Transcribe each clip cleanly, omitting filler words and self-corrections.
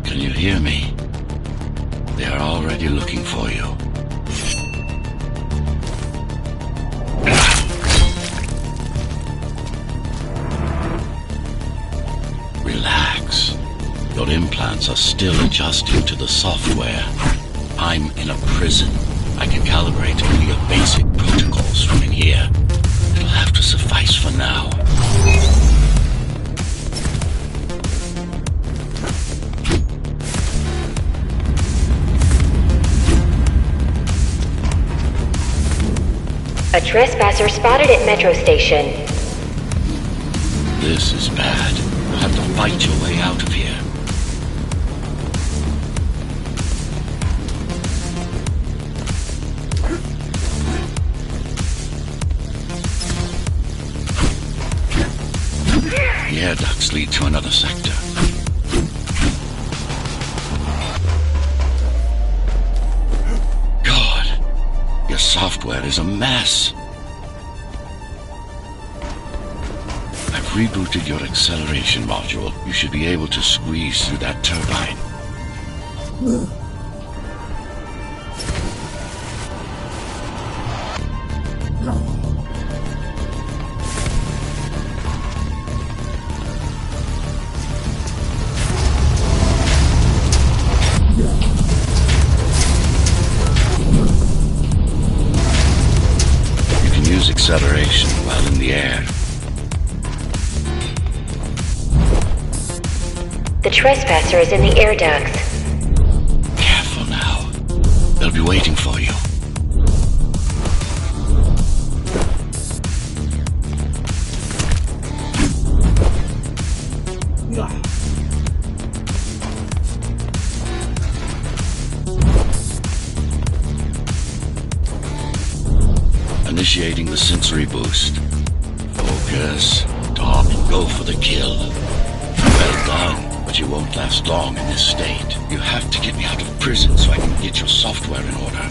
Can you hear me? They are already looking for you. Relax. Your implants are still adjusting to the software. I'm in a prison. I can calibrate only your basic protocols from in here. It'll have to suffice for now. A trespasser spotted at Metro Station. This is bad. You'll have to fight your way out of here. The air ducts lead to another sector. God, your software is a mess. I've rebooted your acceleration module. You should be able to squeeze through that turbine. Use acceleration while in the air. The trespasser is in the air ducts. Careful now. They'll be waiting for you. Initiating the sensory boost. Focus, talk, and go for the kill. Well done, but you won't last long in this state. You have to get me out of prison so I can get your software in order.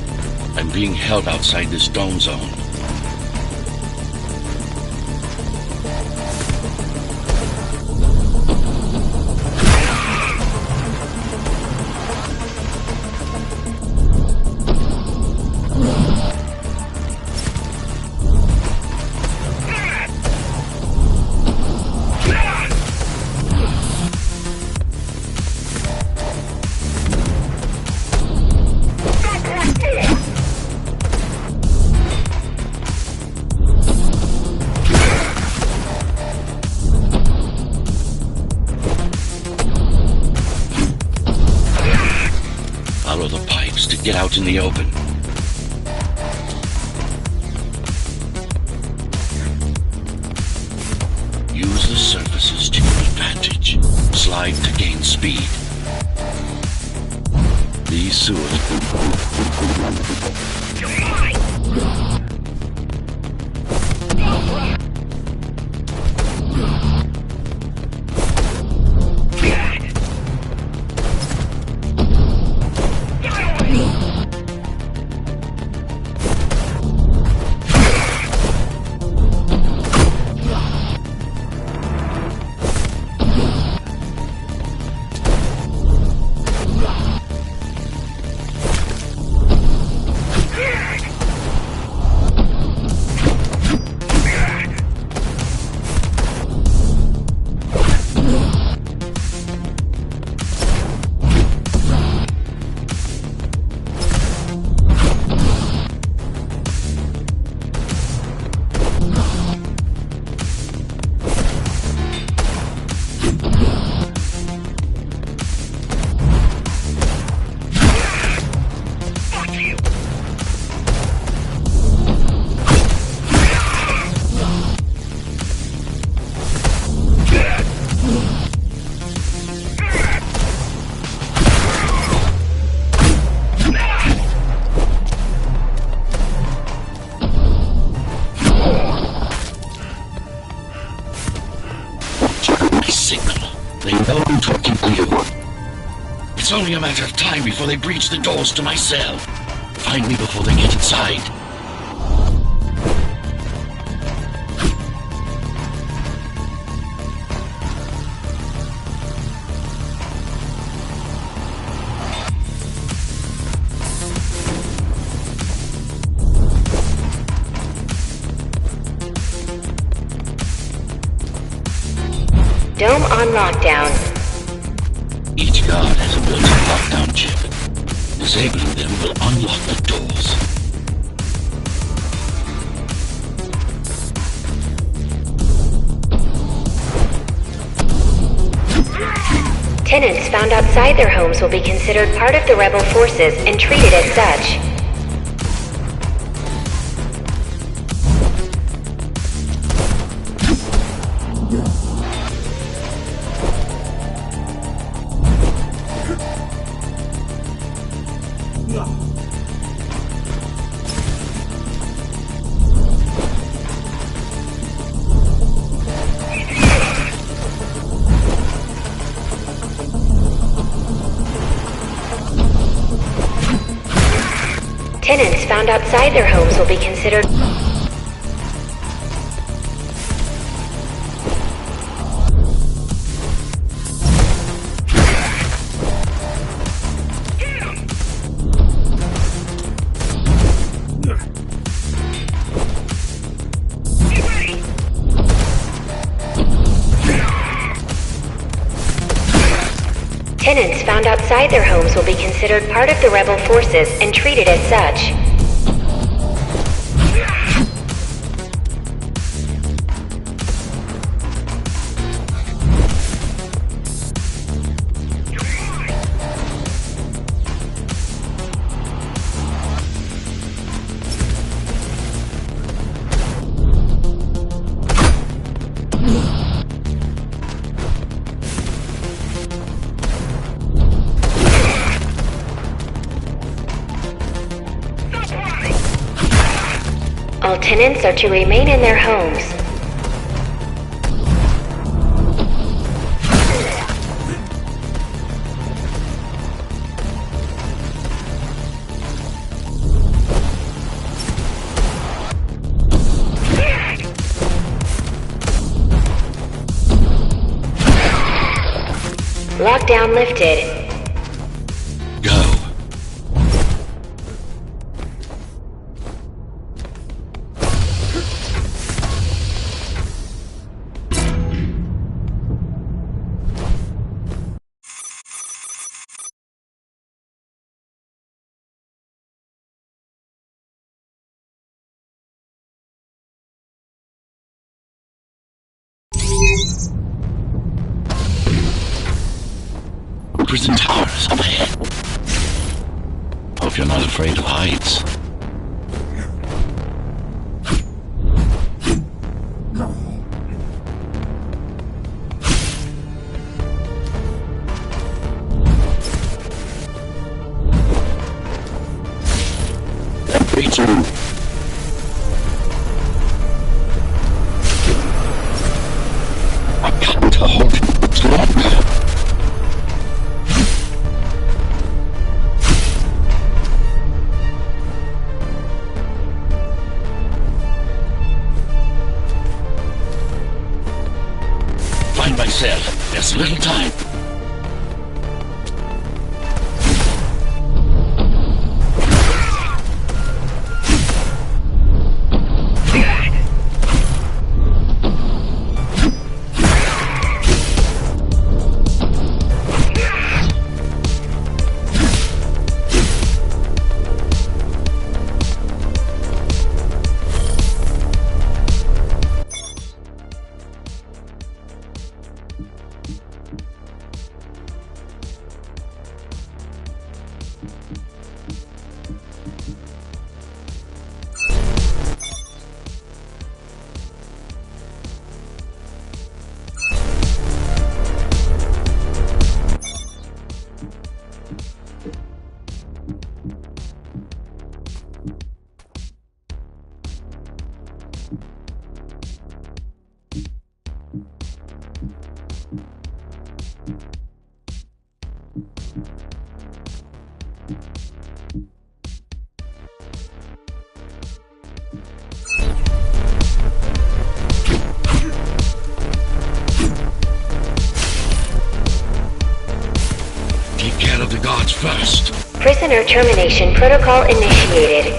I'm being held outside this dome zone. Follow the pipes to get out in the open. Use the surfaces to your advantage. Slide to gain speed. These sewers... only a matter of time before they breach the doors to my cell. Find me before they get inside. Dome on lockdown. Each guard has a built-in lockdown chip. Disabling them will unlock the doors. Tenants found outside their homes will be considered part of the rebel forces and treated as such. Tenants found outside their homes will be considered... Tenants found outside their homes will be considered part of the rebel forces and treated as such. All tenants are to remain in their homes. Lockdown lifted. Go. Prison towers up ahead. Hope you're not afraid of heights. Me too. I've got to hold it longer. Find my cell. There's little time. guards first. Prisoner termination protocol initiated.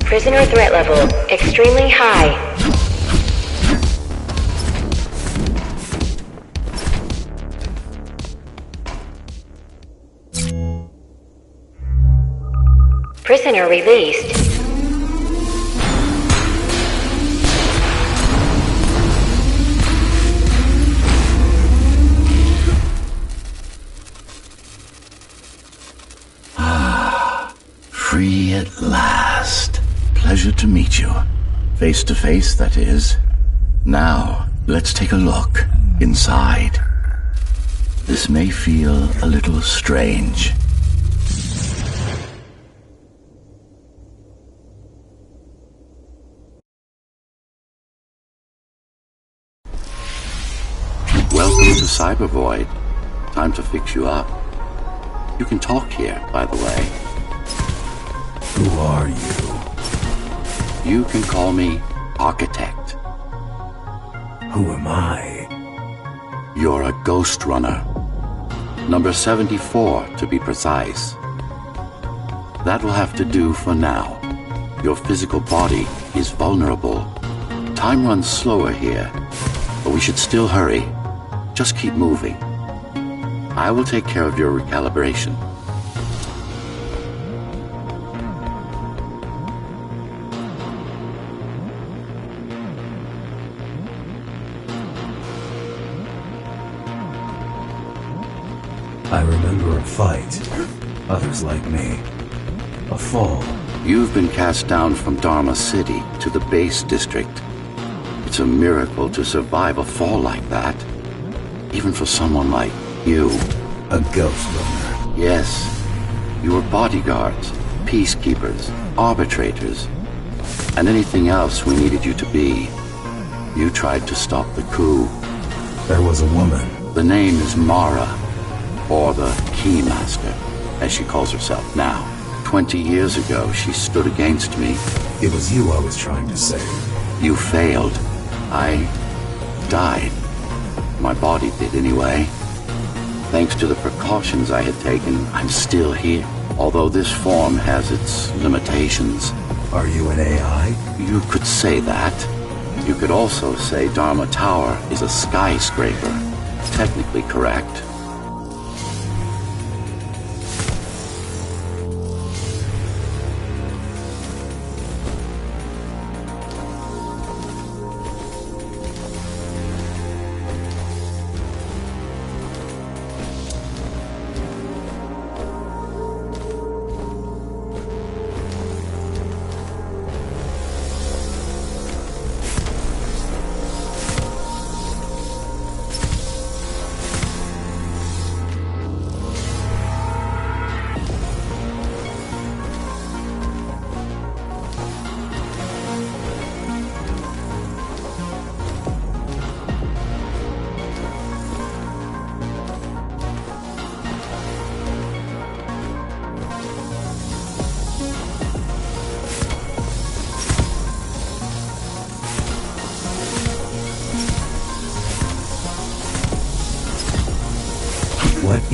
Prisoner threat level extremely high. Prisoner released. Free at last. Pleasure to meet you. Face to face, that is. Now, let's take a look inside. This may feel a little strange. Welcome to Cybervoid. Time to fix you up. You can talk here, by the way. Who are you? You can call me Architect. Who am I? You're a GhostRunner. Number 74, to be precise. That will have to do for now. Your physical body is vulnerable. Time runs slower here, but we should still hurry. Just keep moving. I will take care of your recalibration. I remember a fight. Others like me. A fall. You've been cast down from Dharma City to the base district. It's a miracle to survive a fall like that. Even for someone like you. A ghost runner. Yes. You were bodyguards, peacekeepers, arbitrators, and anything else we needed you to be. You tried to stop the coup. There was a woman. The name is Mara, or the Keymaster, as she calls herself now. 20 years ago, she stood against me. It was you I was trying to save. You failed. I died. My body did anyway. Thanks to the precautions I had taken, I'm still here. Although this form has its limitations. Are you an AI? You could say that. You could also say Dharma Tower is a skyscraper. Technically correct.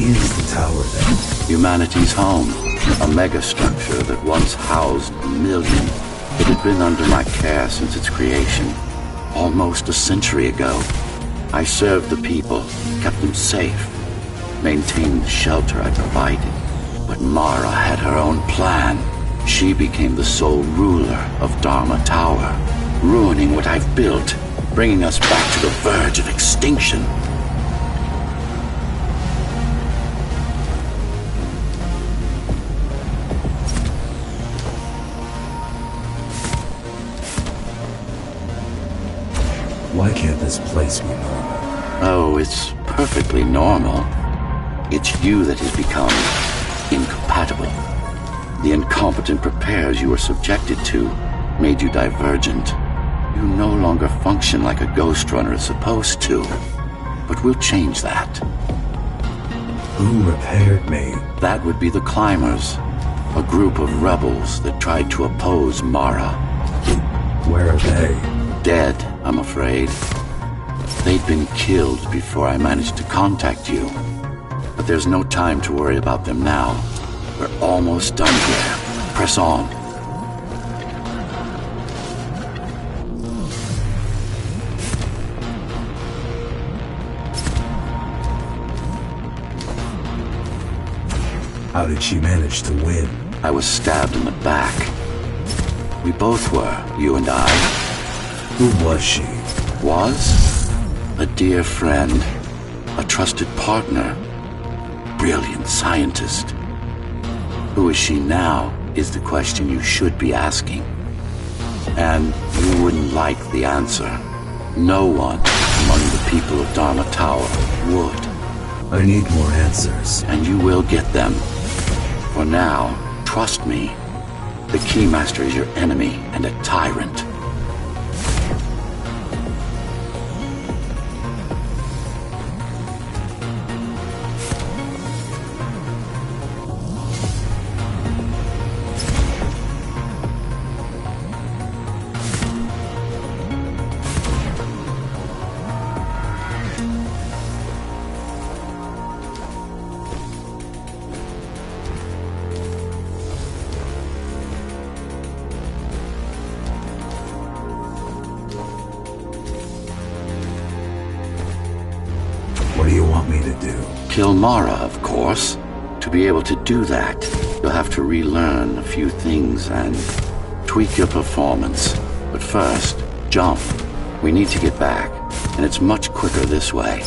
is the tower then? Humanity's home. A megastructure that once housed a million. It had been under my care since its creation. Almost a century ago. I served the people, kept them safe, maintained the shelter I provided. But Mara had her own plan. She became the sole ruler of Dharma Tower, ruining what I've built, bringing us back to the verge of extinction. Why can't this place be normal? Oh, it's perfectly normal. It's you that has become incompatible. The incompetent repairs you were subjected to made you divergent. You no longer function like a GhostRunner is supposed to. But we'll change that. Who repaired me? That would be the Climbers, a group of rebels that tried to oppose Mara. Where are they? Dead, I'm afraid. They'd been killed before I managed to contact you. But there's no time to worry about them now. We're almost done here. Press on. How did she manage to win? I was stabbed in the back. We both were, you and I. Who was she? Was? A dear friend. A trusted partner. Brilliant scientist. Who is she now is the question you should be asking. And you wouldn't like the answer. No one among the people of Dharma Tower would. I need more answers. And you will get them. For now, trust me. The Keymaster is your enemy and a tyrant. What do you want me to do? Kill Mara, of course. To be able to do that, you'll have to relearn a few things and tweak your performance. But first, jump. We need to get back, and it's much quicker this way.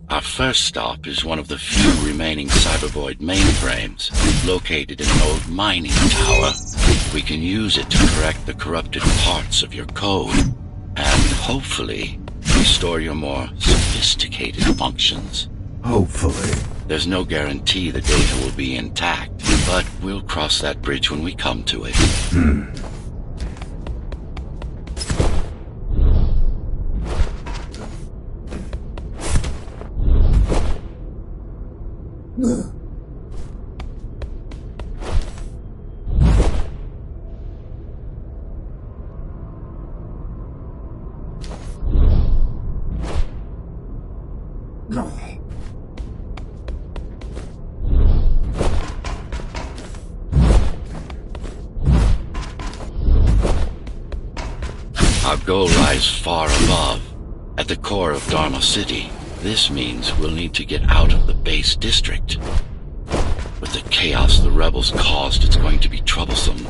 Our first stop is one of the few remaining Cybervoid mainframes, located in an old mining tower. We can use it to correct the corrupted parts of your code, and hopefully restore your more sophisticated functions. Hopefully. There's no guarantee the data will be intact, but we'll cross that bridge when we come to it. Our goal lies far above, at the core of Dharma City. This means we'll need to get out of the base district. With the chaos the rebels caused, it's going to be troublesome.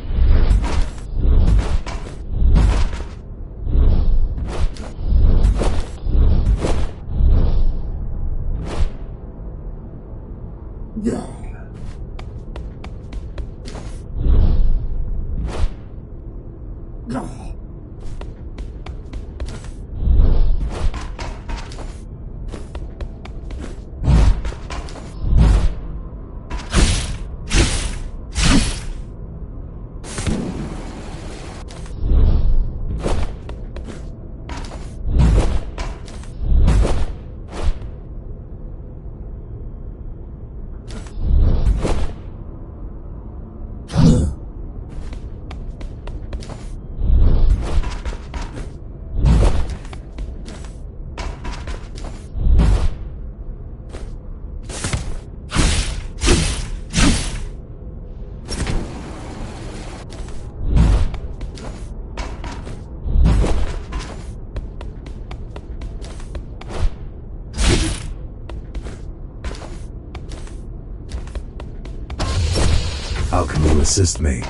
How can you assist me?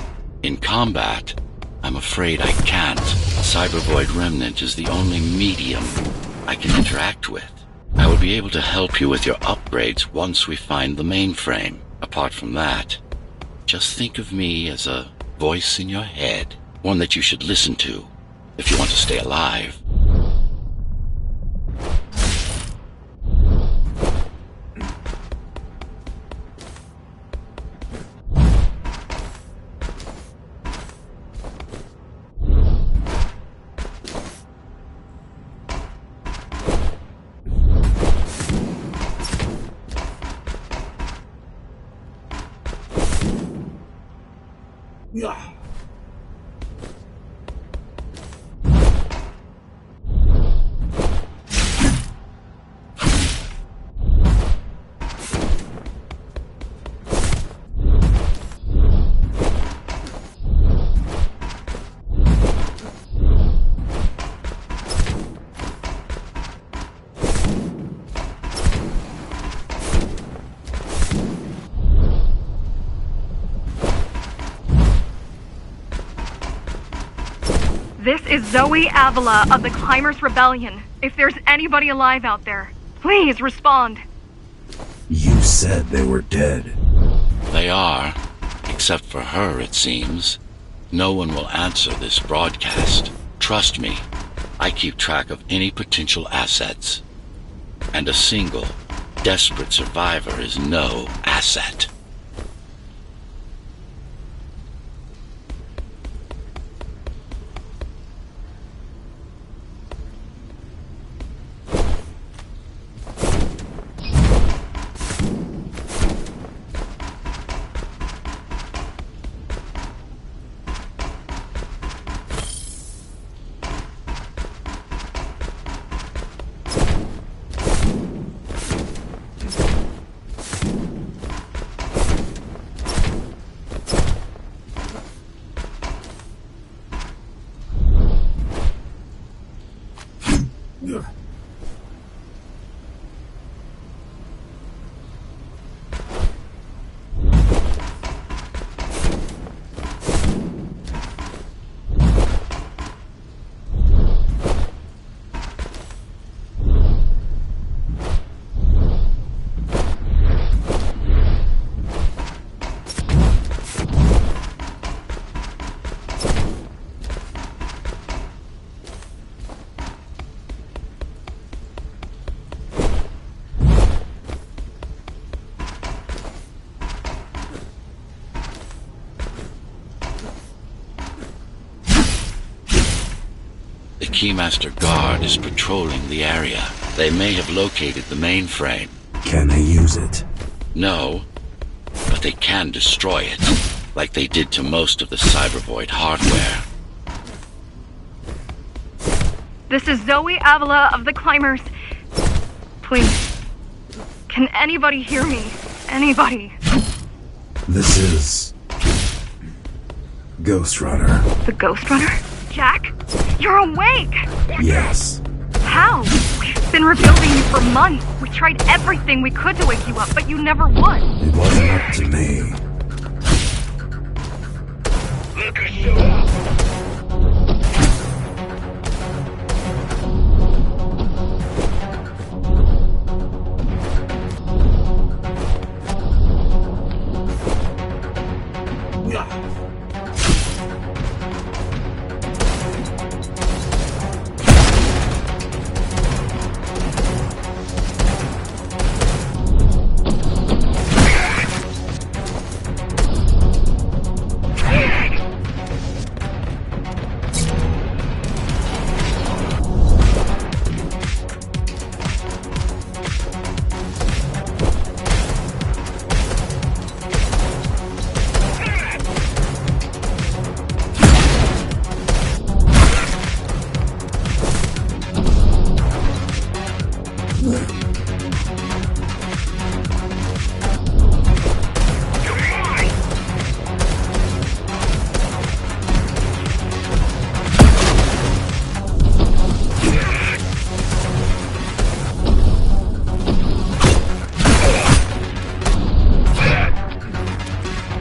In combat, I'm afraid I can't. Cybervoid Remnant is the only medium I can interact with. I will be able to help you with your upgrades once we find the mainframe. Apart from that, just think of me as a voice in your head, one that you should listen to if you want to stay alive. This is Zoe Avila of the Climbers Rebellion. If there's anybody alive out there, please respond. You said they were dead. They are, except for her, it seems. No one will answer this broadcast. Trust me, I keep track of any potential assets. And a single, desperate survivor is no asset. The Keymaster Guard is patrolling the area. They may have located the mainframe. Can they use it? No, but they can destroy it, like they did to most of the Cybervoid hardware. This is Zoe Avila of the Climbers. Please, can anybody hear me? Anybody? This is... GhostRunner. The GhostRunner? Jack? You're awake! Yes. How? We've been rebuilding you for months. We tried everything we could to wake you up, but you never would. It wasn't up to me. Look at you up.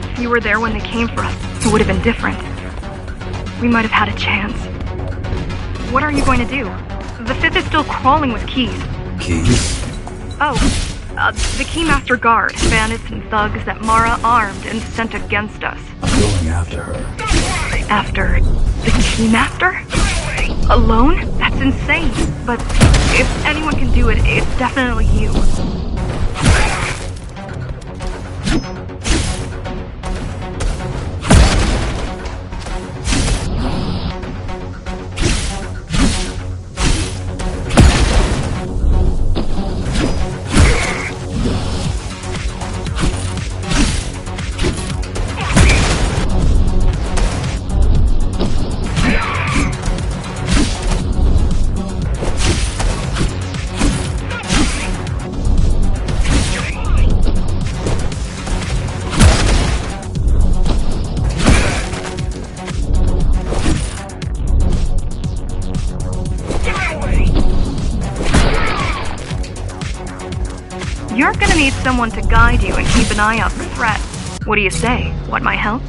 If you were there when they came for us, it would have been different. We might have had a chance. What are you going to do? The Fifth is still crawling with keys. Keys? Oh, the Keymaster Guard, bandits and thugs that Mara armed and sent against us. I'm going after her. After the Keymaster? Alone? That's insane. But if anyone can do it, it's definitely you. You're gonna need someone to guide you and keep an eye out for threats. What do you say? Want my help?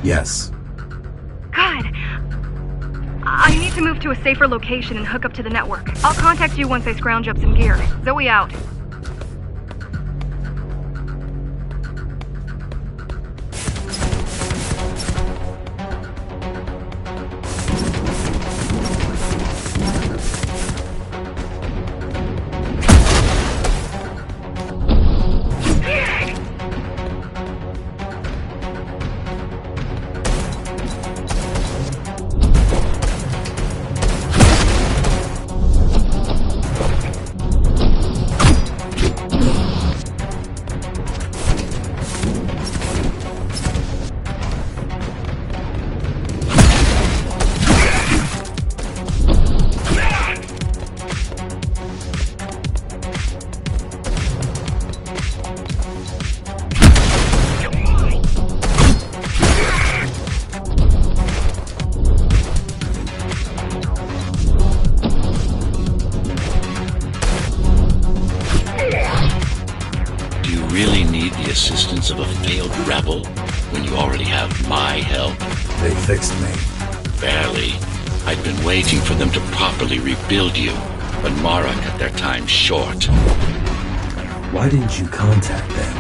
Yes. Good. I need to move to a safer location and hook up to the network. I'll contact you once I scrounge up some gear. Zoe out. Assistance of a failed rebel when you already have my help? They fixed me. Barely. I'd been waiting for them to properly rebuild you, but Mara cut their time short. Why didn't you contact them?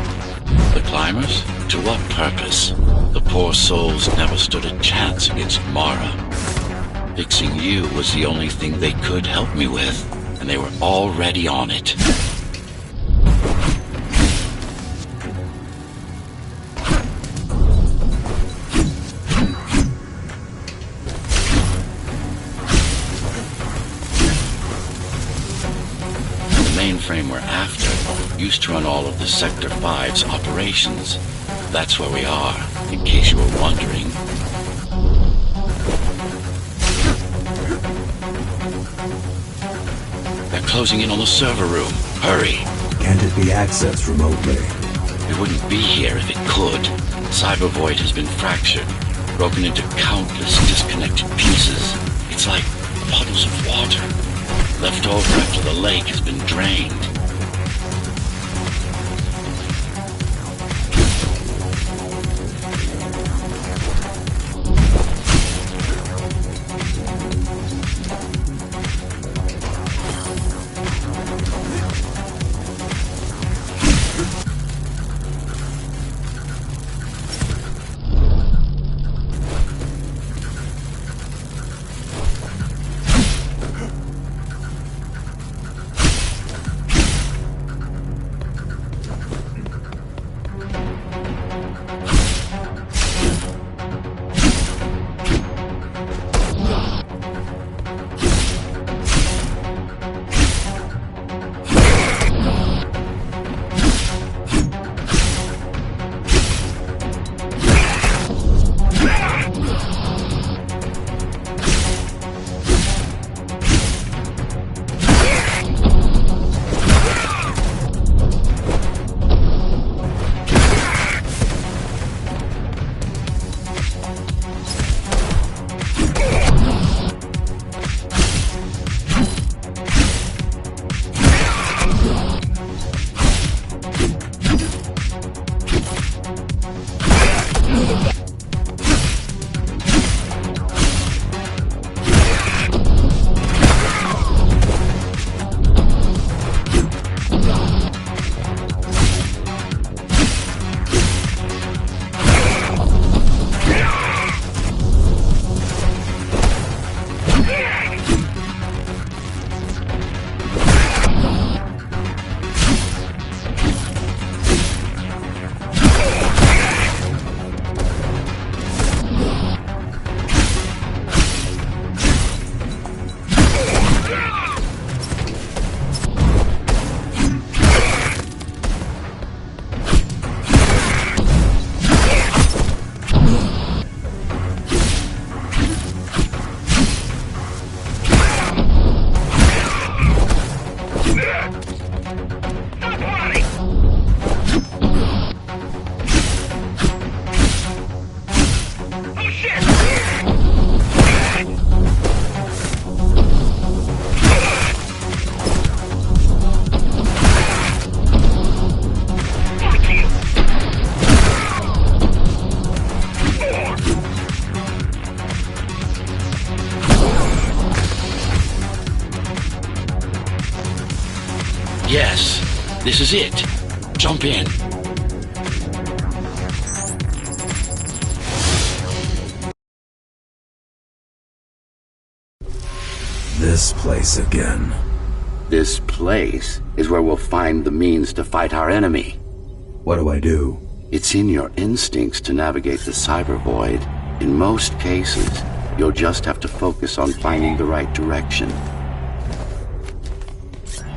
The climbers? To what purpose? The poor souls never stood a chance against Mara. Fixing you was the only thing they could help me with, and they were already on it. Mainframe we're after used to run all of the Sector 5's operations. That's where we are, in case you were wondering. They're closing in on the server room. Hurry. Can't it be accessed remotely? It wouldn't be here if it could. Cyber Void has been fractured, broken into countless disconnected pieces. It's like puddles of water, left over after the lake has been drained. Yes, this is it. Jump in. This place again. This place is where we'll find the means to fight our enemy. What do I do? It's in your instincts to navigate the cyber void. In most cases, you'll just have to focus on finding the right direction.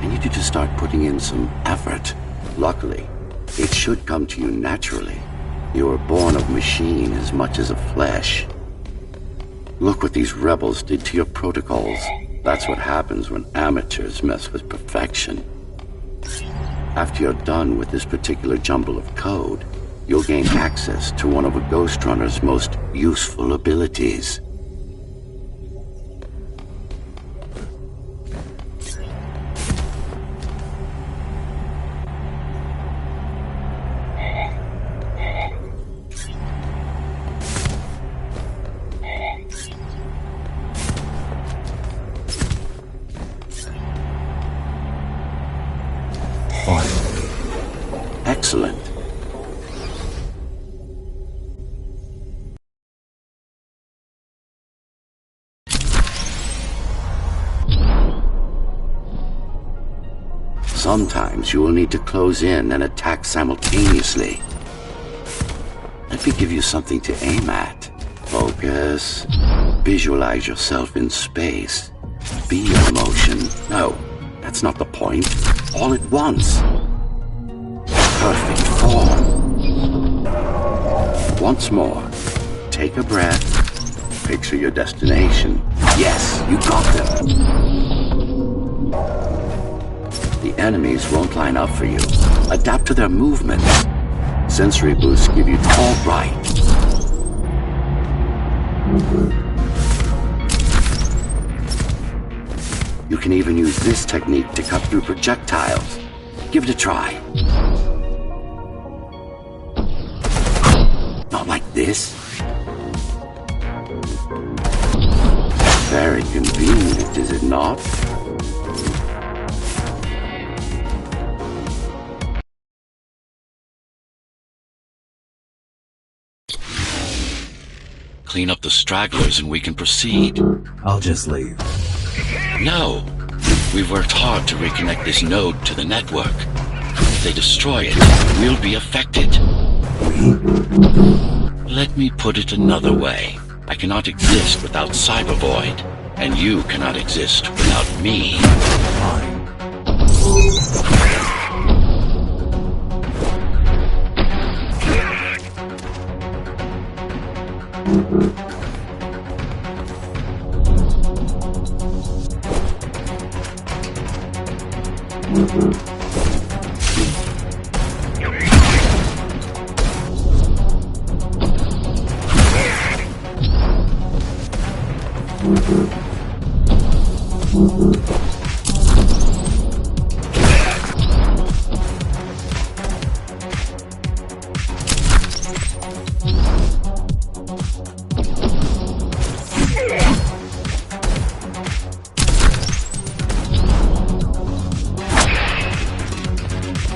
I need you to start putting in some effort. Luckily, it should come to you naturally. You were born of machine as much as of flesh. Look what these rebels did to your protocols. That's what happens when amateurs mess with perfection. After you're done with this particular jumble of code, you'll gain access to one of a GhostRunner's most useful abilities. Excellent. Sometimes you will need to close in and attack simultaneously. Let me give you something to aim at. Focus. Visualize yourself in space. Be in motion. No, that's not the point. All at once. Perfect form. Once more, take a breath. Picture your destination. Yes, you got them. The enemies won't line up for you. Adapt to their movements. Sensory boosts give you all right. can even use this technique to cut through projectiles. Give it a try. Not like this. Very convenient, is it not? Clean up the stragglers and we can proceed. I'll just leave. No. We've worked hard to reconnect this node to the network. If they destroy it, we'll be affected. Let me put it another way. I cannot exist without Cybervoid, and you cannot exist without me. Fine.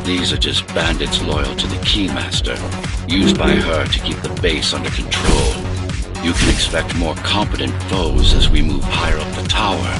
These are just bandits loyal to the Keymaster, used by her to keep the base under control. You can expect more competent foes as we move higher up the tower.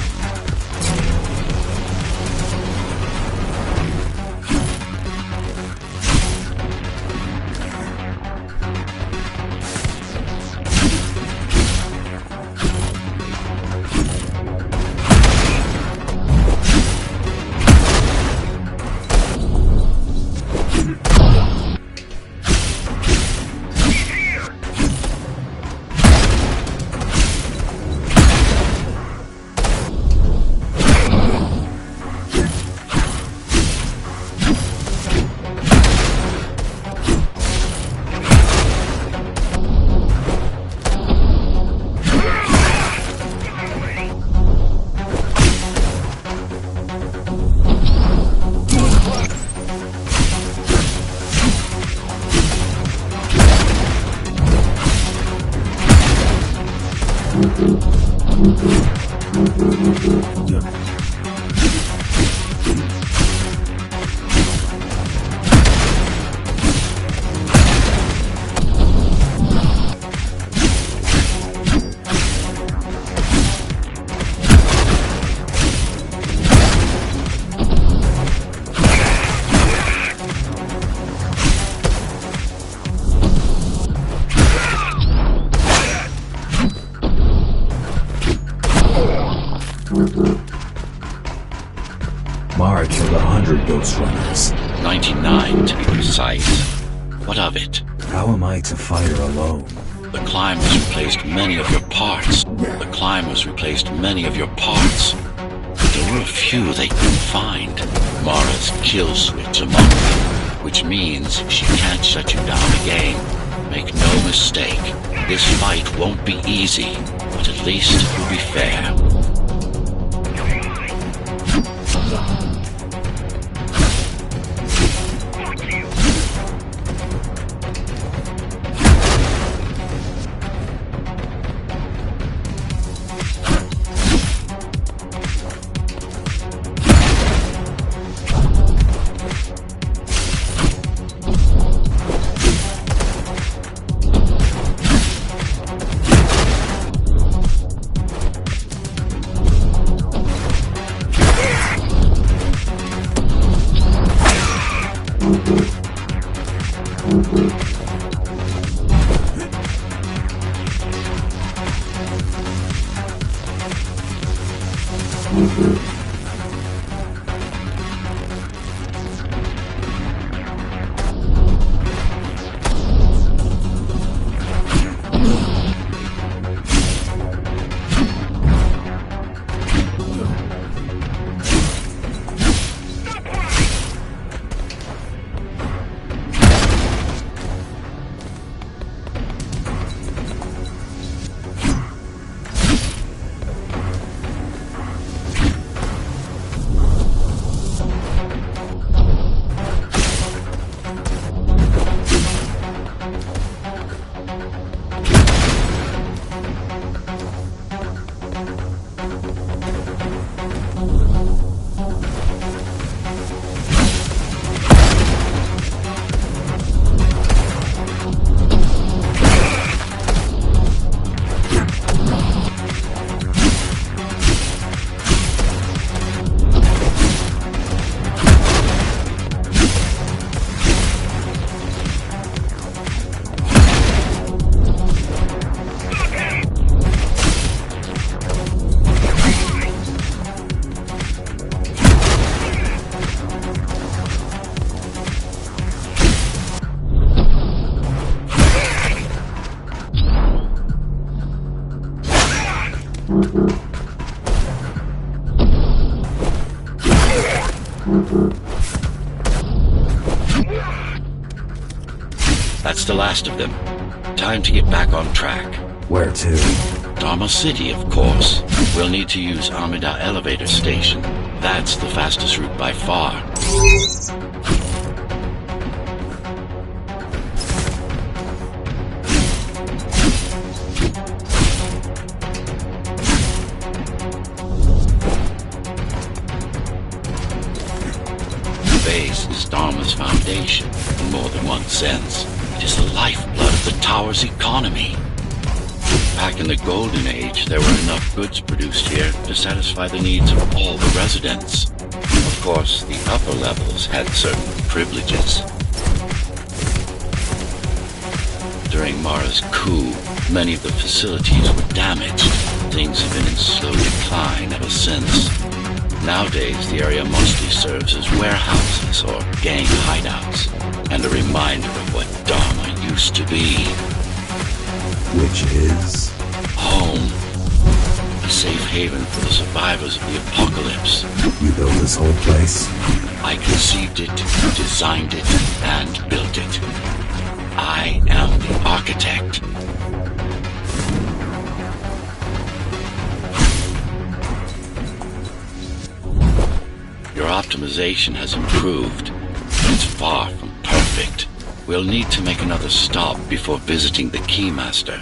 Mara killed 100 GhostRunners. 99 to be precise. What of it? How am I to fight her alone? The climbers replaced many of your parts. The climbers replaced many of your parts. But there were a few they couldn't find. Mara's kill switch among them, which means she can't shut you down again. Make no mistake, this fight won't be easy, but at least it will be fair. That's the last of them. Time to get back on track. Where to? Dharma City, of course. We'll need to use Amida Elevator Station. That's the fastest route by far. The base is Dharma's foundation, in more than one sense. It is the lifeblood of the tower's economy. Back in the Golden Age, there were enough goods produced here to satisfy the needs of all the residents. Of course, the upper levels had certain privileges. During Mara's coup, many of the facilities were damaged. Things have been in slow decline ever since. Nowadays, the area mostly serves as warehouses or gang hideouts, and a reminder of what Dharma used to be. Which is? Home. A safe haven for the survivors of the apocalypse. You built this whole place? I conceived it, designed it, and built it. I am the architect. Your optimization has improved, but it's far from perfect. We'll need to make another stop before visiting the Keymaster.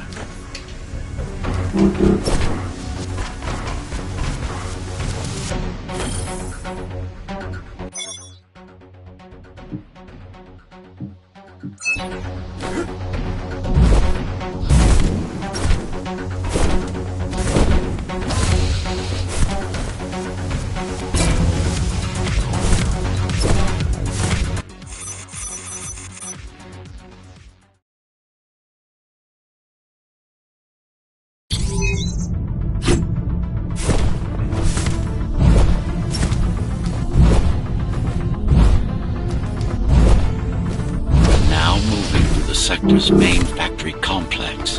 Sector's main factory complex.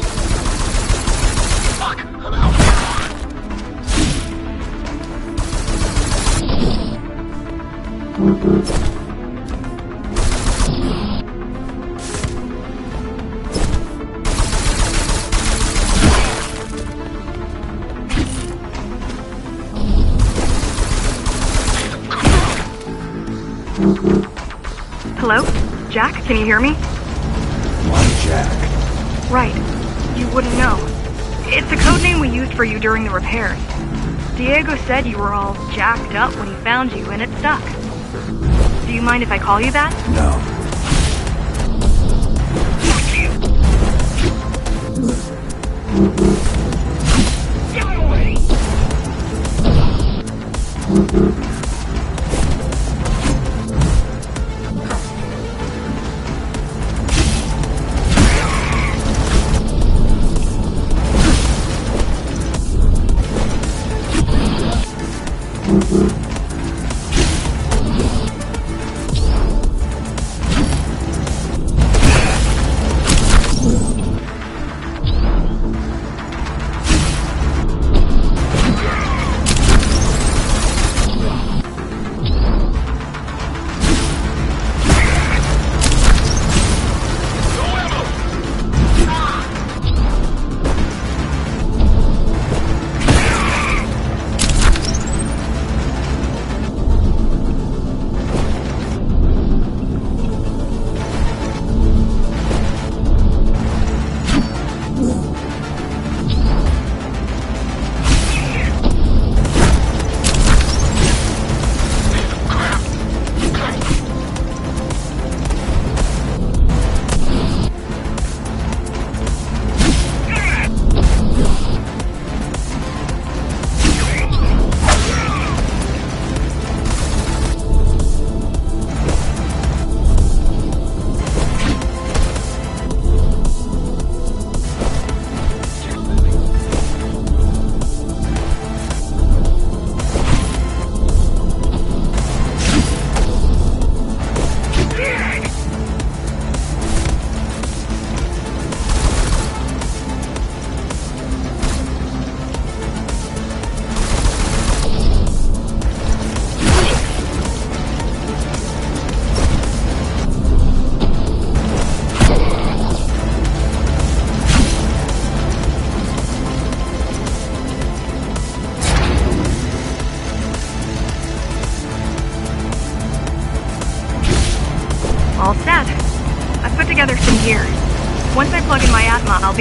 Fuck, I'm out. Hello? Jack, can you hear me? Why Jack? Right. You wouldn't know. It's a code name we used for you during the repairs. Diego said you were all jacked up when he found you, and it stuck. Do you mind if I call you that? No. Get away!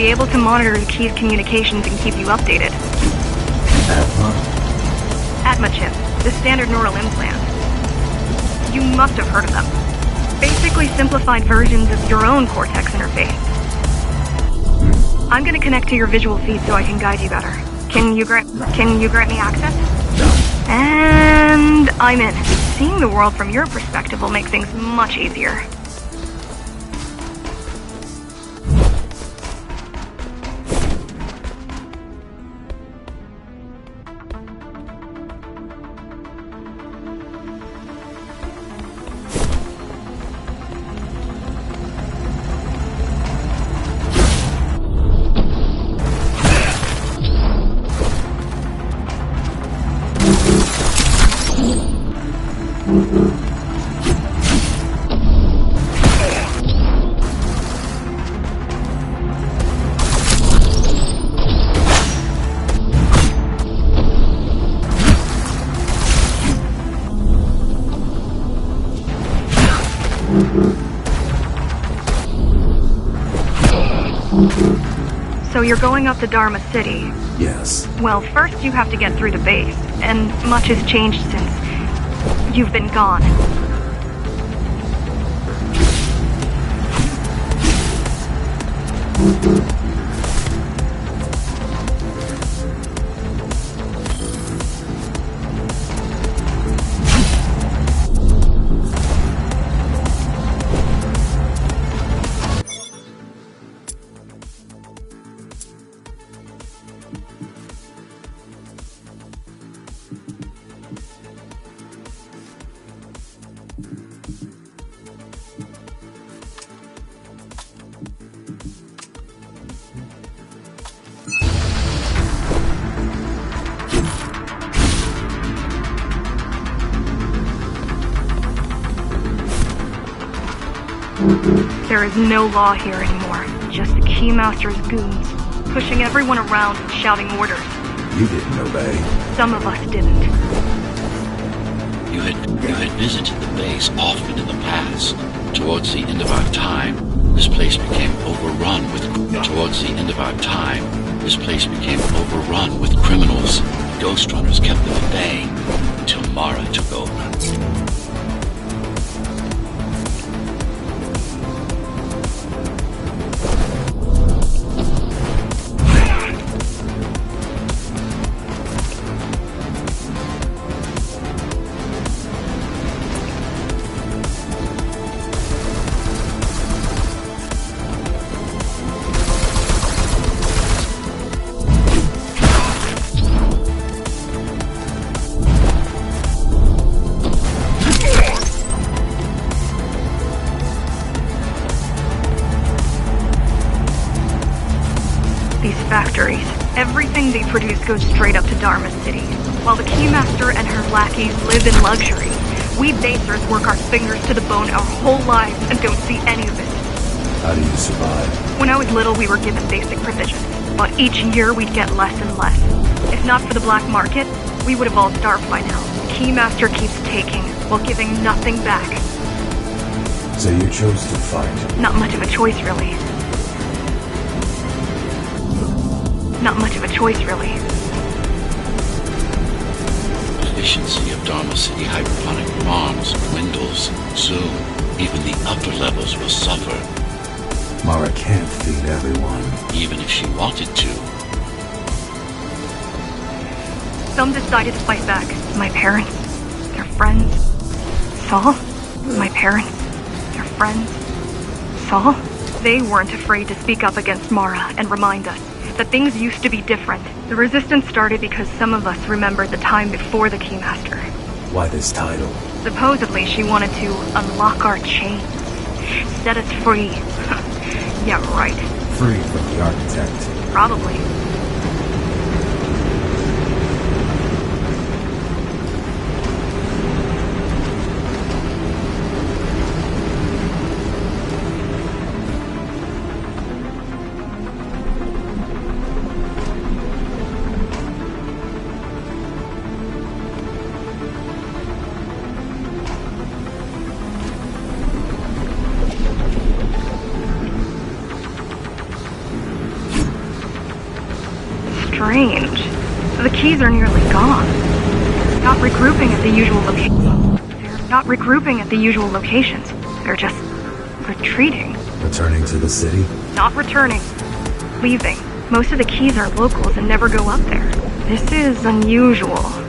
be able to monitor the key's communications and keep you updated. Atma? Atma chip, the standard neural implant. You must have heard of them. Basically simplified versions of your own Cortex interface. I'm gonna connect to your visual feed so I can guide you better. Can you grant me access? No. And I'm in. Seeing the world from your perspective will make things much easier. So you're going up to Dharma City. Yes. Well, first you have to get through the base, and much has changed since you've been gone. There is no law here anymore, just the Keymaster's goons, pushing everyone around and shouting orders. You didn't obey. Some of us didn't. You had visited the base often in the past. Towards the end of our time, this place became overrun with criminals. GhostRunners kept them at bay until Mara took over. Factories. Everything they produce goes straight up to Dharma City. While the Keymaster and her lackeys live in luxury, we basers work our fingers to the bone our whole lives and don't see any of it. How do you survive? When I was little, we were given basic provisions, but each year we'd get less and less. If not for the black market, we would have all starved by now. The Keymaster keeps taking, while giving nothing back. So you chose to fight? Not much of a choice, really. Not much of a choice, really. Efficiency of Dharma City hydroponic farms dwindles. Soon, even the upper levels will suffer. Mara can't feed everyone. Even if she wanted to. Some decided to fight back. My parents, their friends, Saul. My parents, their friends, Saul. They weren't afraid to speak up against Mara and remind us that things used to be different. The resistance started because some of us remembered the time before the Keymaster. Why this title? Supposedly she wanted to unlock our chains, set us free. Yeah, right. Free from the architect. Probably. strange. The keys are nearly gone. Not regrouping at the usual They're not regrouping at the usual locations. They're just retreating. Returning to the city? Not returning. Leaving. Most of the keys are locals and never go up there. This is unusual.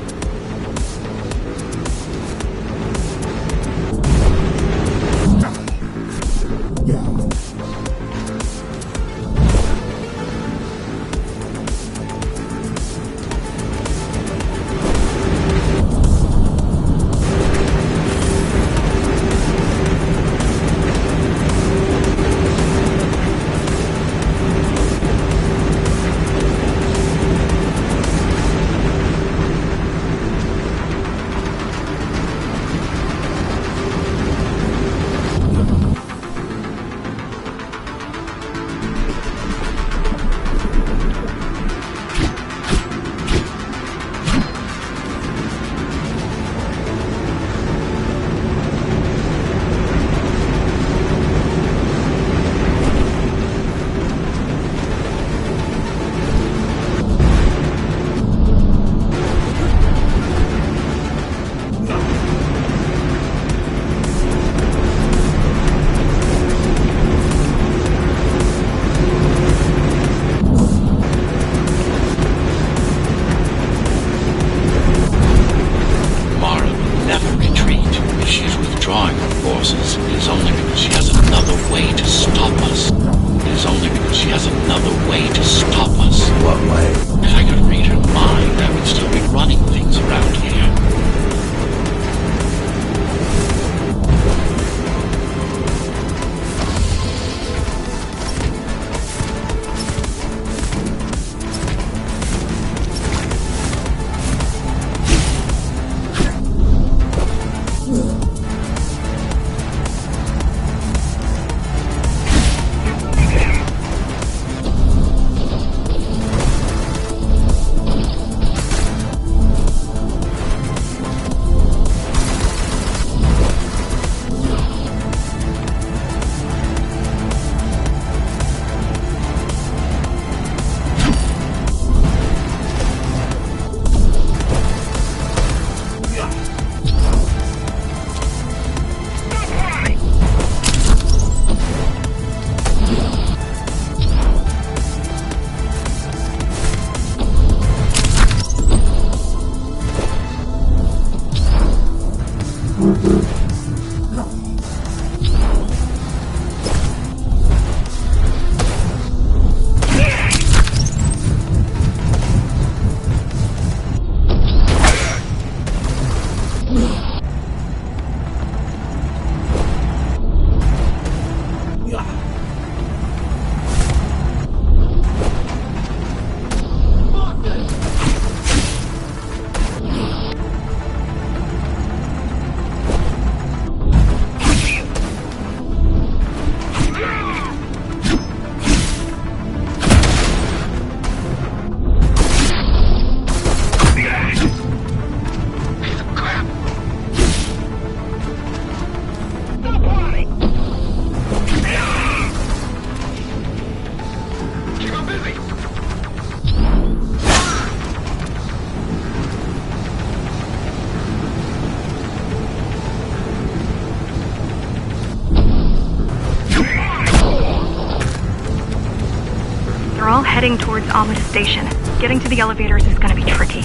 Heading towards Amida Station. Getting to the elevators is gonna be tricky.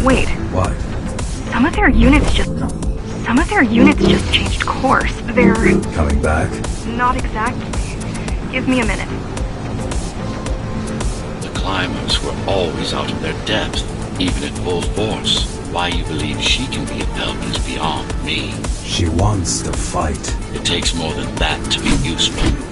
Wait. What? Some of their units just changed course. They're... Coming back? Not exactly. Give me a minute. The climbers were always out of their depth, even at full force. Why you believe she can be of help is beyond me. She wants to fight. It takes more than that to be useful.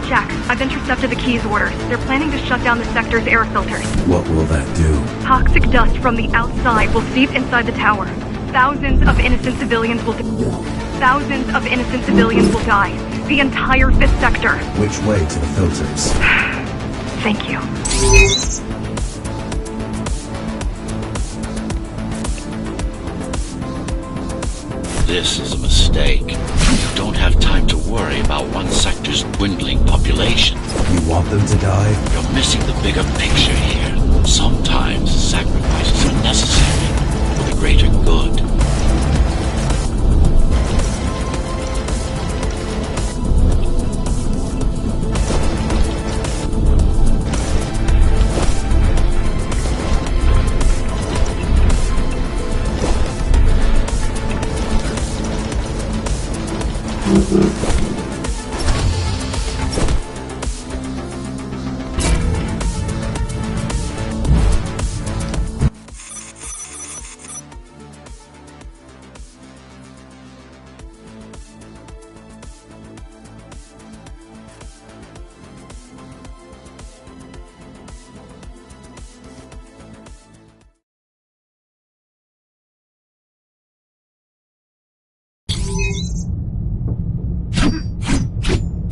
Jack, I've intercepted the Key's orders. They're planning to shut down the sector's air filters. What will that do? Toxic dust from the outside will seep inside the tower. Thousands of innocent civilians will die. The entire 5th sector. Which way to the filters? Thank you. This is a mistake. You don't have time to worry about one sector's dwindling population. You want them to die? You're missing the bigger picture here. Sometimes sacrifices are necessary for the greater good.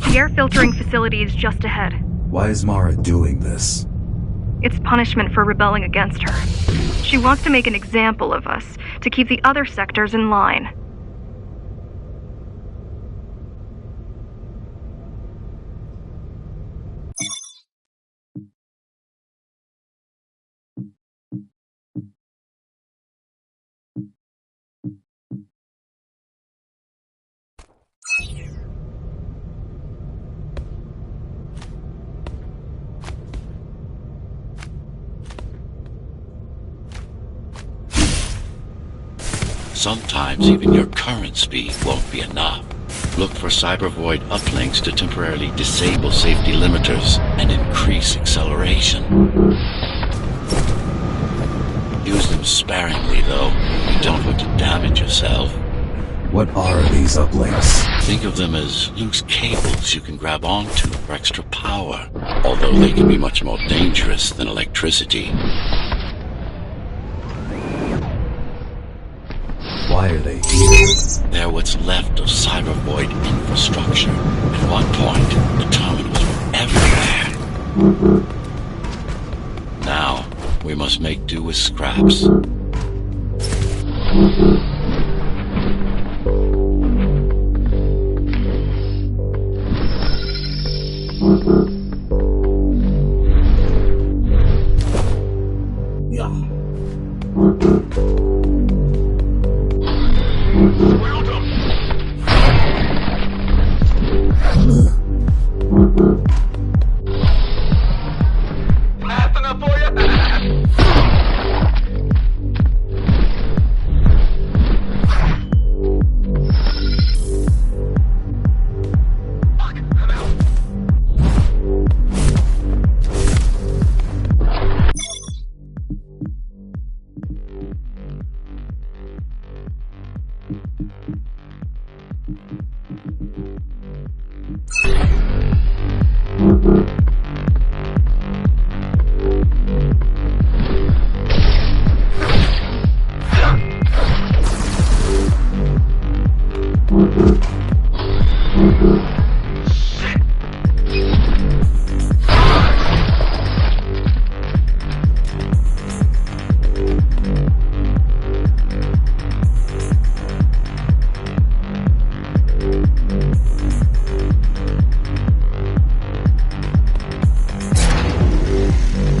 The air filtering facility is just ahead. Why is Mara doing this? It's punishment for rebelling against her. She wants to make an example of us, to keep the other sectors in line. Sometimes even your current speed won't be enough. Look for cybervoid uplinks to temporarily disable safety limiters and increase acceleration. Use them sparingly, though. You don't want to damage yourself. What are these uplinks? Think of them as loose cables you can grab onto for extra power, although they can be much more dangerous than electricity. Why are they here? They're what's left of cybervoid infrastructure. At one point, the terminals were everywhere. Now, we must make do with scraps.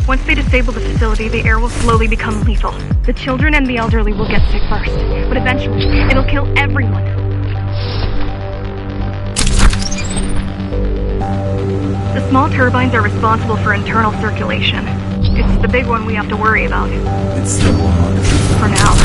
Once they disable the facility, the air will slowly become lethal. The children and the elderly will get sick first, but eventually, it'll kill everyone. The small turbines are responsible for internal circulation. It's the big one we have to worry about. It's still on. For now.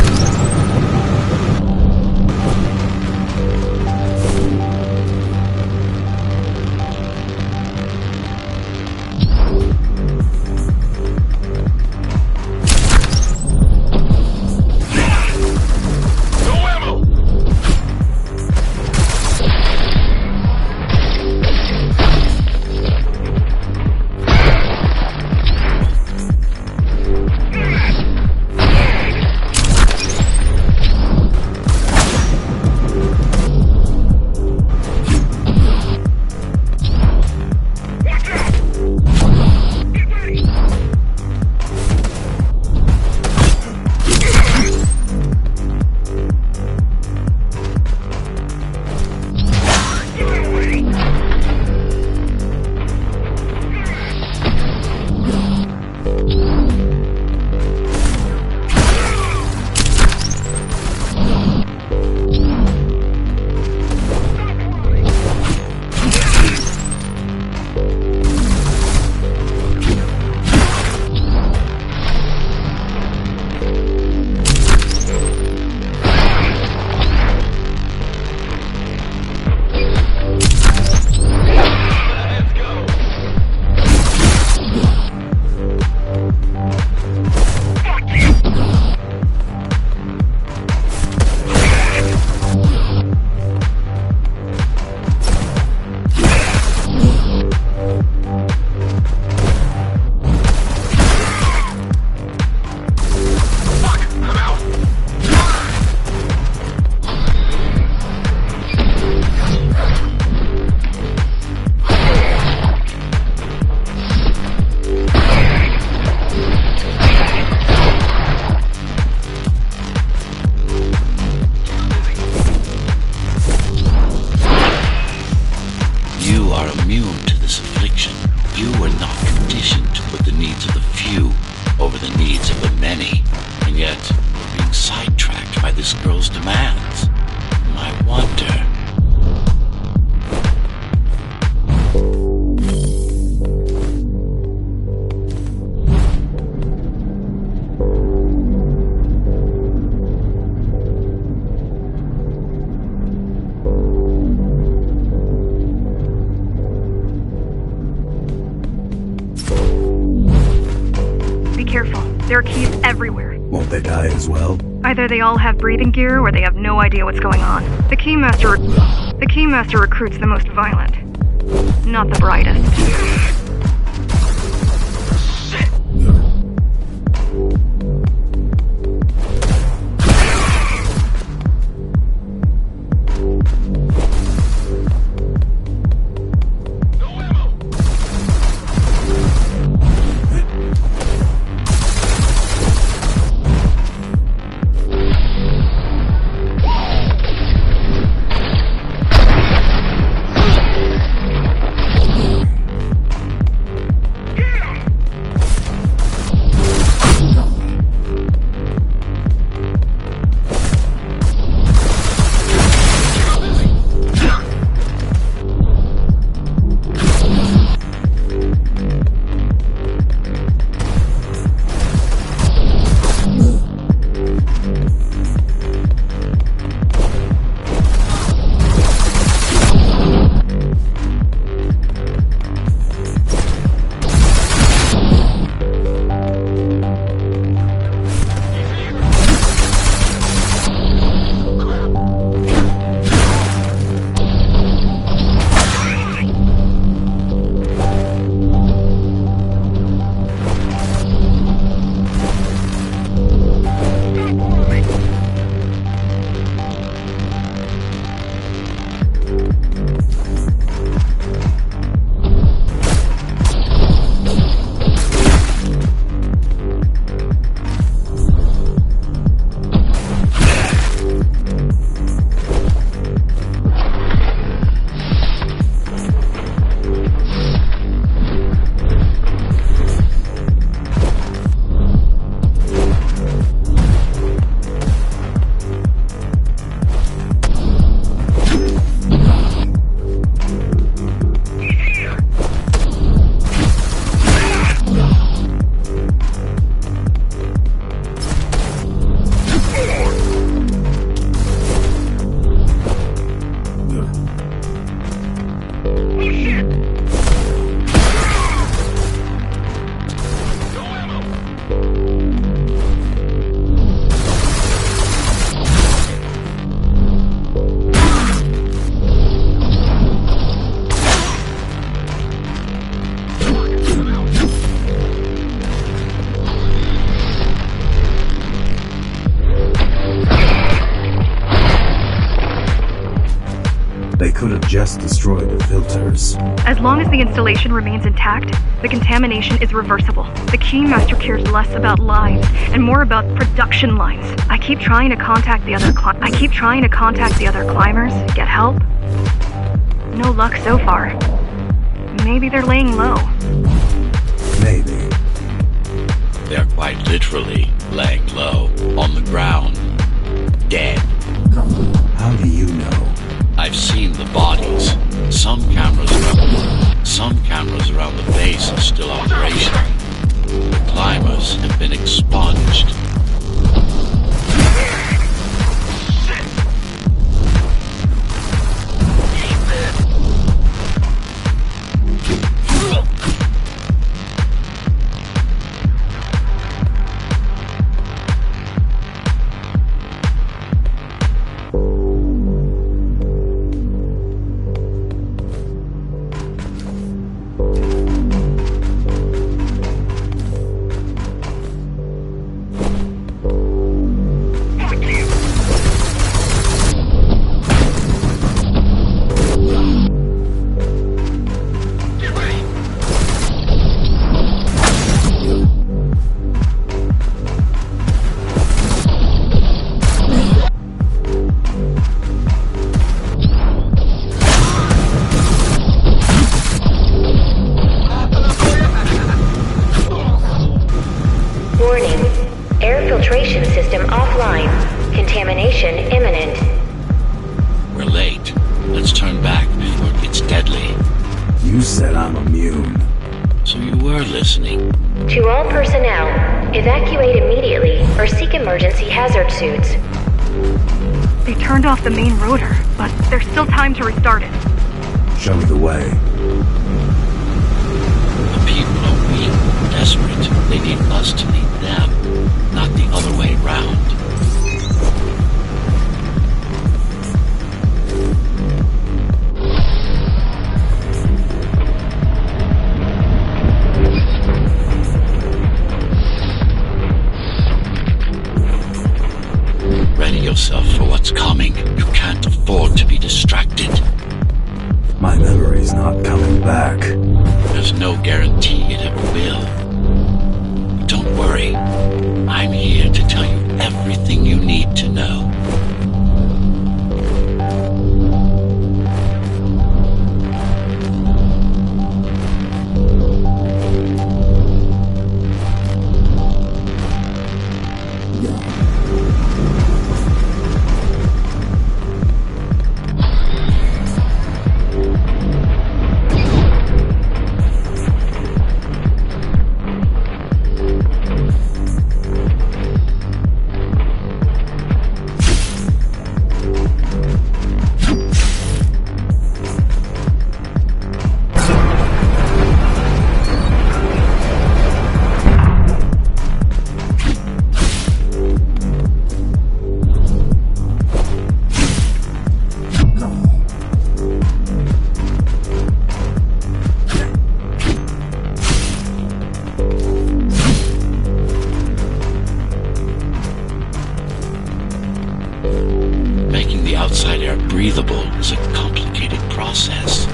this girl's demands. I wonder. Be careful. There are keys everywhere. Won't they die as well? Either they all have breathing gear or they have no idea what's going on. The Keymaster recruits the most violent, not the brightest. They could have just destroyed the filters. As long as the installation remains intact, the contamination is reversible. The Keymaster cares less about lives and more about production lines. I keep trying to contact the other climbers, get help. No luck so far. Maybe they're laying low. Maybe. They're quite literally laying low on the ground, dead. How do you know? I've seen the bodies. Some cameras around the base are still operational. The climbers have been expunged. I'm immune. So you were listening. To all personnel, evacuate immediately or seek emergency hazard suits. They turned off the main rotor, but there's still time to restart it. Show me the way. The people are weak, desperate. They need us to lead them, not the other way round. Ready yourself for what's coming. You can't afford to be distracted. My memory's not coming back. There's no guarantee it ever will. But don't worry. I'm here to tell you everything you need to know. Making the outside air breathable is a complicated process.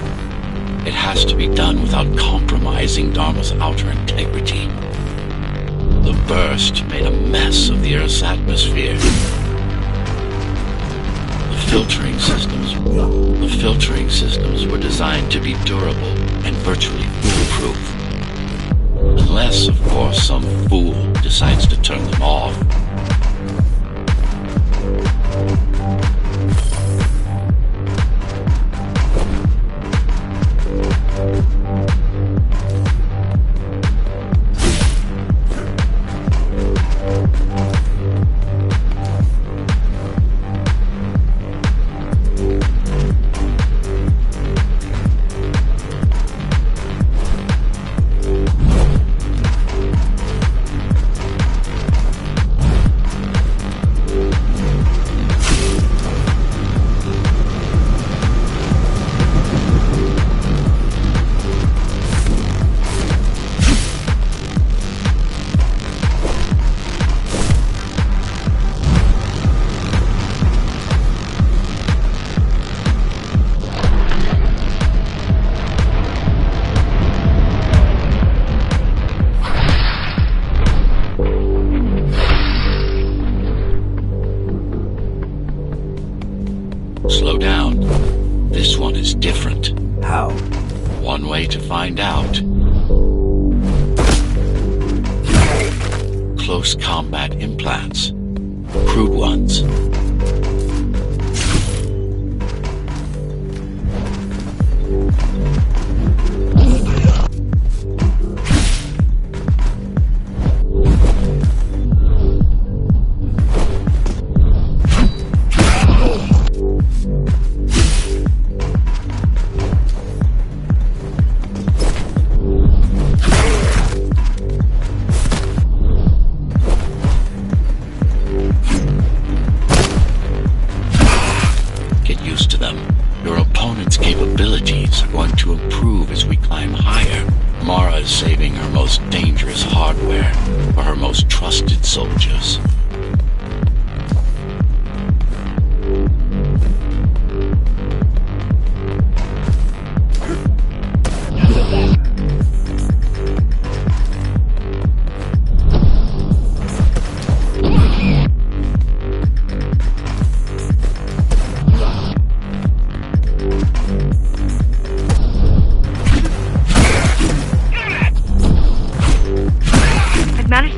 It has to be done without compromising Dharma's outer integrity. The burst made a mess of the Earth's atmosphere. The filtering systems were designed to be durable and virtually foolproof. Unless, of course, some fool decides to turn them off. Slow down. This one is different. How? One way to find out. Close combat implants. Crude ones. Capabilities are going to improve as we climb higher. Mara is saving her most dangerous hardware for her most trusted soldiers.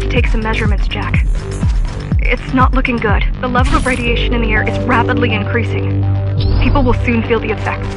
Take some measurements, Jack. It's not looking good. The level of radiation in the air is rapidly increasing. People will soon feel the effects.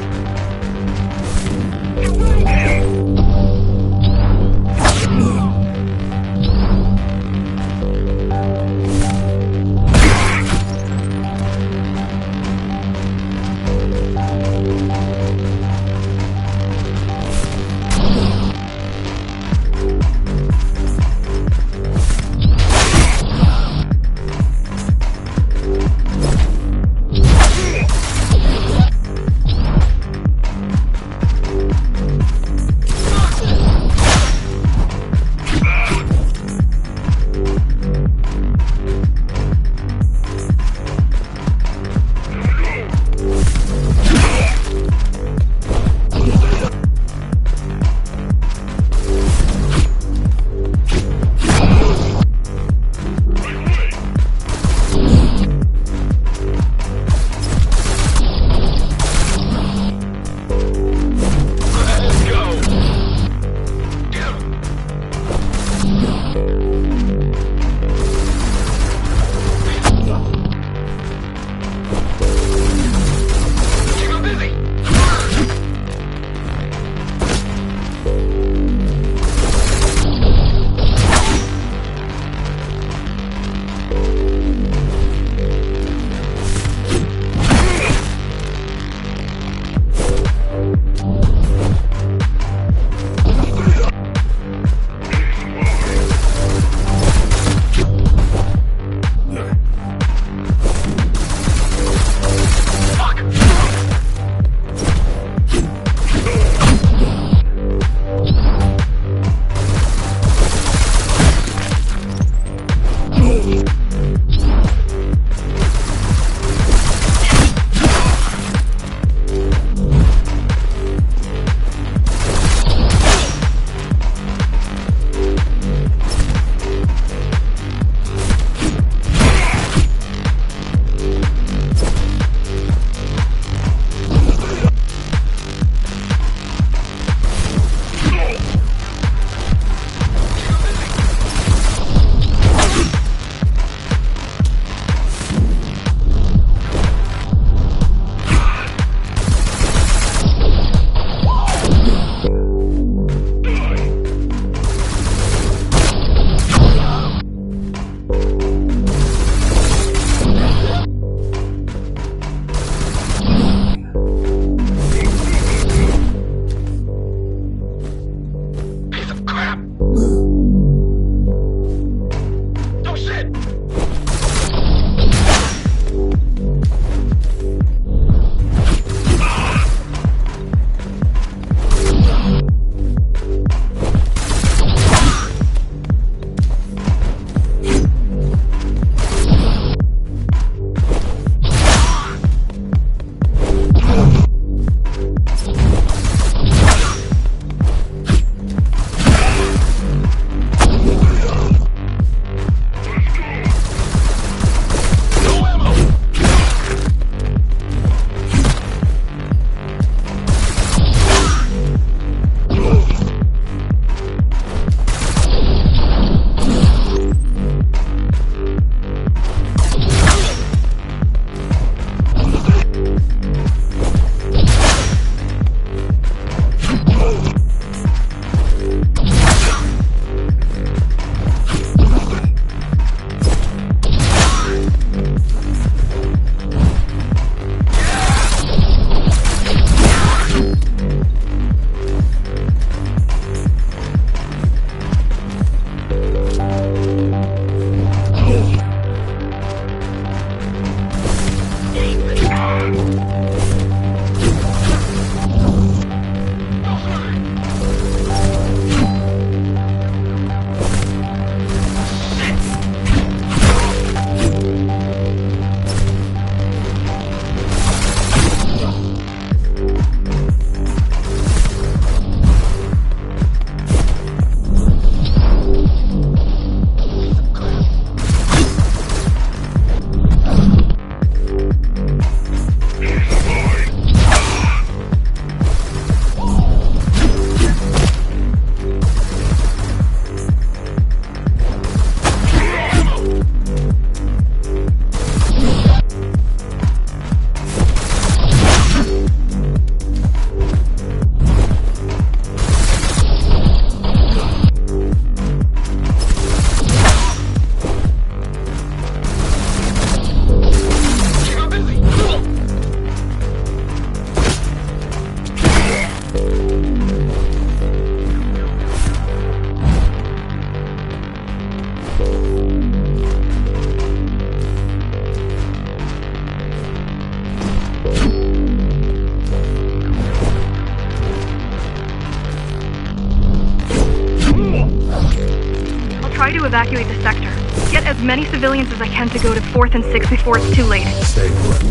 Try to evacuate the sector. Get as many civilians as I can to go to 4th and 6th before it's too late. Stay put.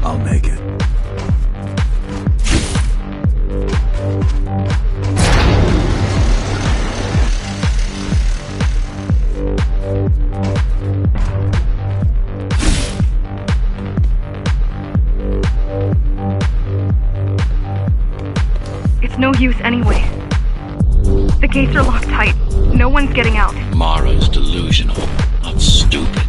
I'll make it. It's no use anyway. The gates are locked tight. No one's getting out. Mara's delusional, not stupid.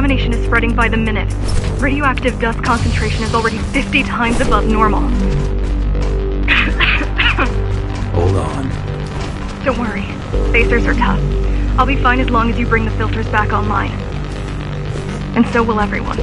Contamination is spreading by the minute. Radioactive dust concentration is already 50 times above normal. Hold on. Don't worry. Spacers are tough. I'll be fine as long as you bring the filters back online. And so will everyone.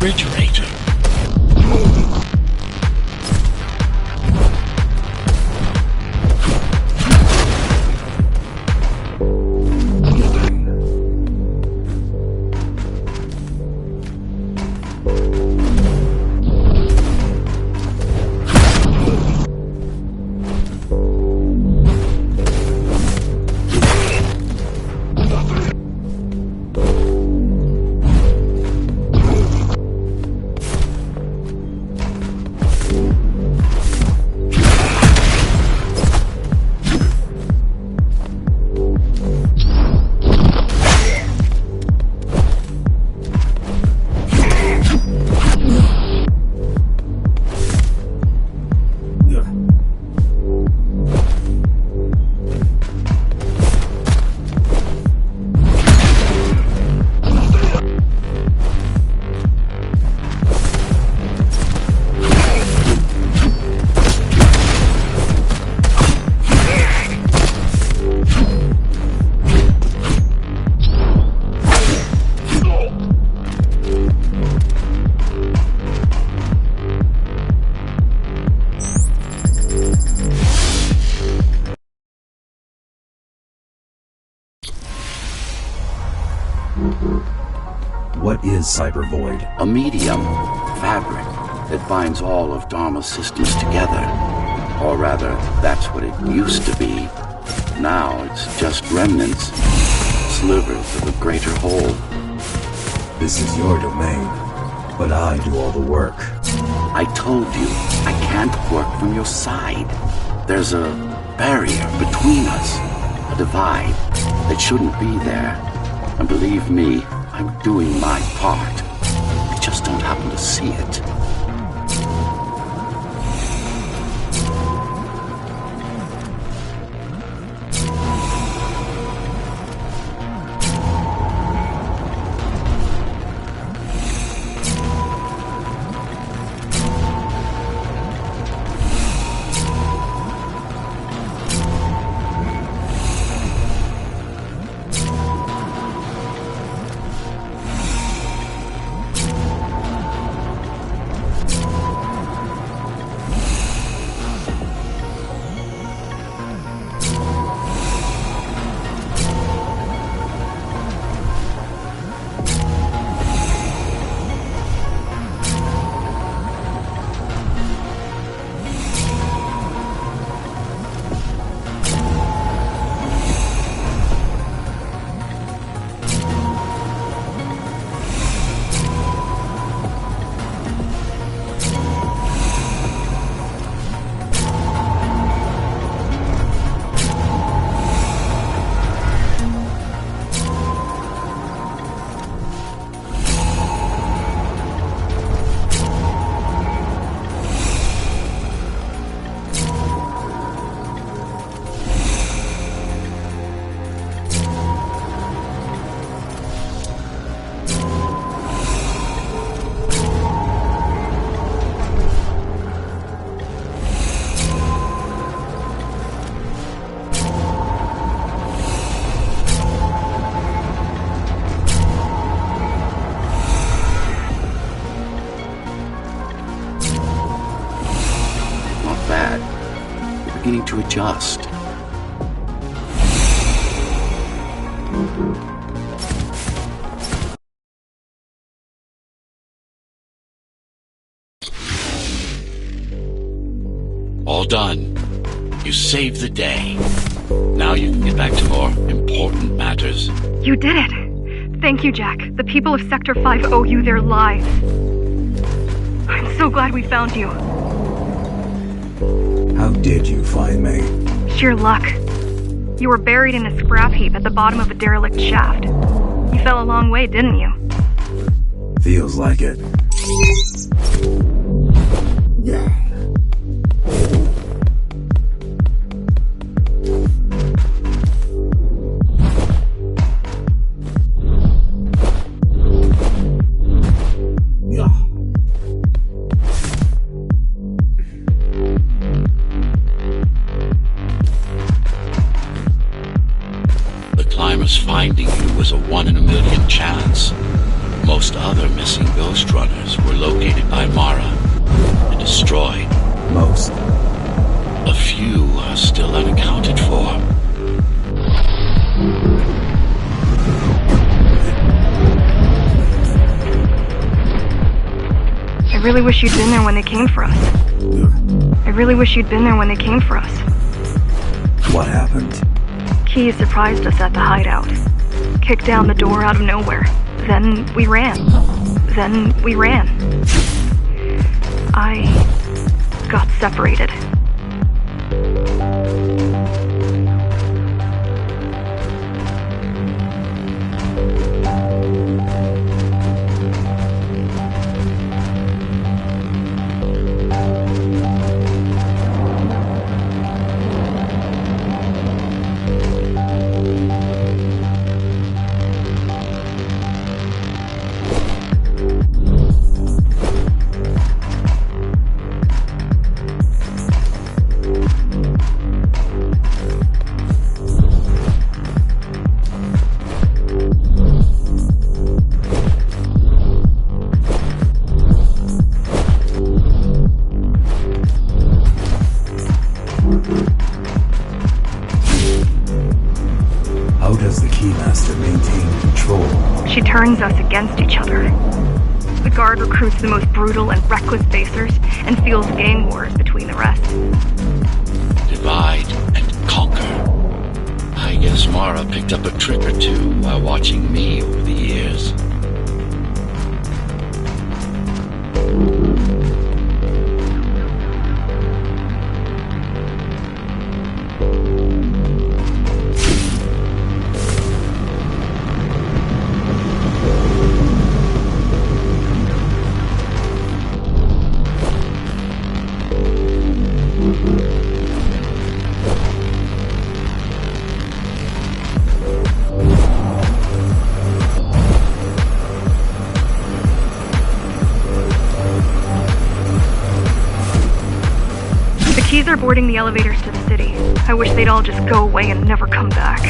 refrigerator. What is Cyber Void? A medium, fabric, that binds all of Dharma's systems together. Or rather, that's what it used to be. Now it's just remnants, slivers of a greater whole. This is your domain, but I do all the work. I told you, I can't work from your side. There's a barrier between us, a divide that shouldn't be there. And believe me, I'm doing my part. I just don't happen to see it. Beginning to adjust. All done. You saved the day. Now you can get back to more important matters. You did it! Thank you, Jack. The people of Sector 5 owe you their lives. I'm so glad we found you. How did you find me? Sheer luck. You were buried in a scrap heap at the bottom of a derelict shaft. You fell a long way, didn't you? Feels like it. Finding you was a 1 in a million chance. Most other missing GhostRunners were located by Mara and destroyed. Most. A few are still unaccounted for. I really wish you'd been there when they came for us. I really wish you'd been there when they came for us. What happened? Key surprised us at the hideout. Kicked down the door out of nowhere. Then we ran. I got separated. How does the Keymaster maintain control? She turns us against each other. The guard recruits the most brutal and reckless basers and fuels gang wars between the rest. Divide and conquer. I guess Mara picked up a trick or two while watching me over the years. Keys are boarding the elevators to the city. I wish they'd all just go away and never come back.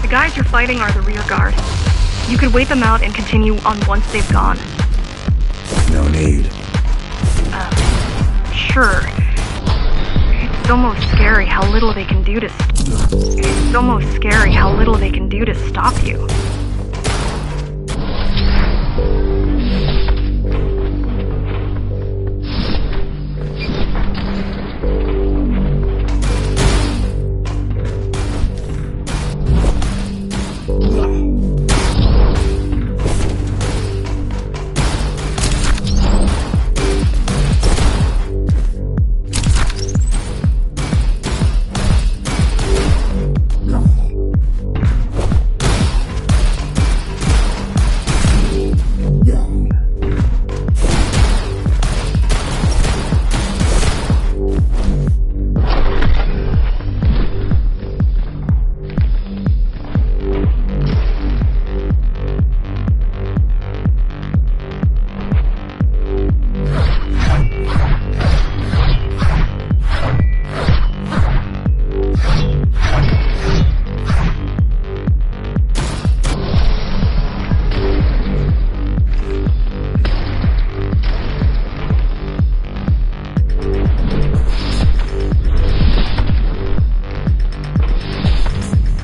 The guys you're fighting are the rear guard. You could wait them out and continue on once they've gone. No need. Sure. It's almost scary how little they can do to stop you.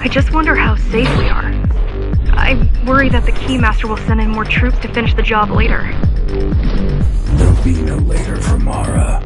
I just wonder how safe we are. I worry that the Keymaster will send in more troops to finish the job later. There'll be no later for Mara.